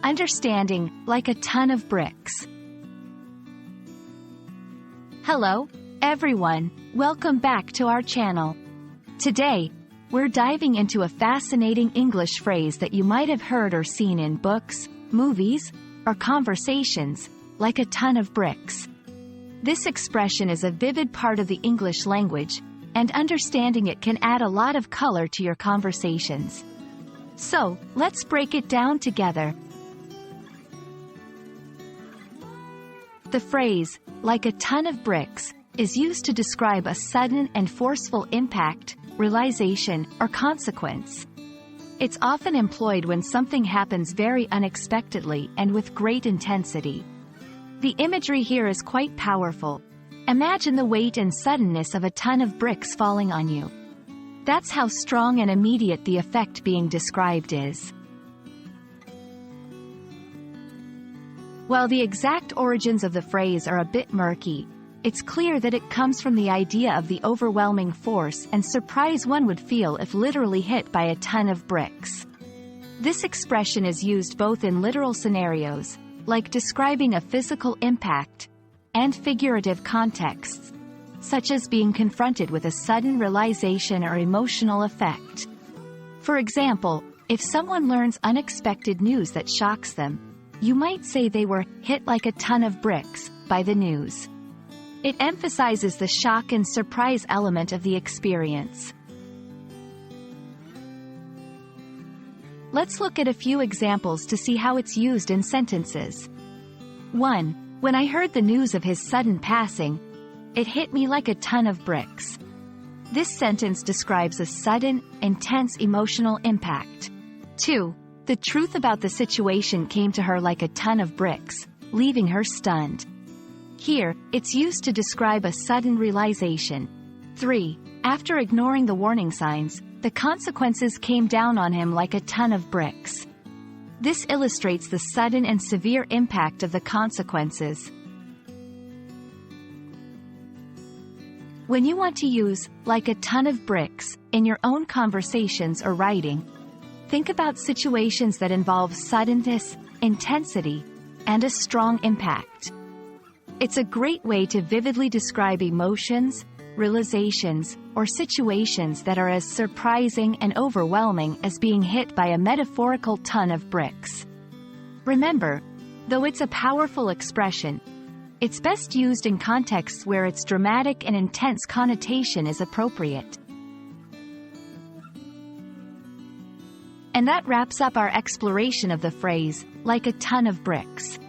Understanding like a ton of bricks. Hello, everyone. Welcome back to our channel. Today, we're diving into a fascinating English phrase that you might have heard or seen in books, movies, or conversations, like a ton of bricks. This expression is a vivid part of the English language, and understanding it can add a lot of color to your conversations. So, let's break it down together. The phrase, like a ton of bricks, is used to describe a sudden and forceful impact, realization, or consequence. It's often employed when something happens very unexpectedly and with great intensity. The imagery here is quite powerful. Imagine the weight and suddenness of a ton of bricks falling on you. That's how strong and immediate the effect being described is. While the exact origins of the phrase are a bit murky, it's clear that it comes from the idea of the overwhelming force and surprise one would feel if literally hit by a ton of bricks. This expression is used both in literal scenarios, like describing a physical impact, and figurative contexts, such as being confronted with a sudden realization or emotional effect. For example, if someone learns unexpected news that shocks them, you might say they were hit like a ton of bricks by the news. It emphasizes the shock and surprise element of the experience. Let's look at a few examples to see how it's used in sentences. 1. When I heard the news of his sudden passing, it hit me like a ton of bricks. This sentence describes a sudden, intense emotional impact. 2. The truth about the situation came to her like a ton of bricks, leaving her stunned. Here, it's used to describe a sudden realization. 3. After ignoring the warning signs, the consequences came down on him like a ton of bricks. This illustrates the sudden and severe impact of the consequences. When you want to use like a ton of bricks in your own conversations or writing, think about situations that involve suddenness, intensity, and a strong impact. It's a great way to vividly describe emotions, realizations, or situations that are as surprising and overwhelming as being hit by a metaphorical ton of bricks. Remember, though it's a powerful expression, it's best used in contexts where its dramatic and intense connotation is appropriate. And that wraps up our exploration of the phrase, like a ton of bricks.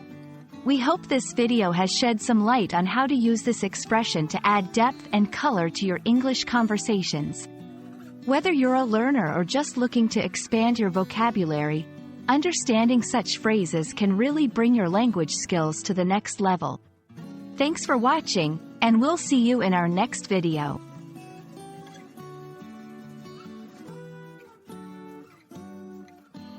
We hope this video has shed some light on how to use this expression to add depth and color to your English conversations. Whether you're a learner or just looking to expand your vocabulary, understanding such phrases can really bring your language skills to the next level. Thanks for watching, and we'll see you in our next video.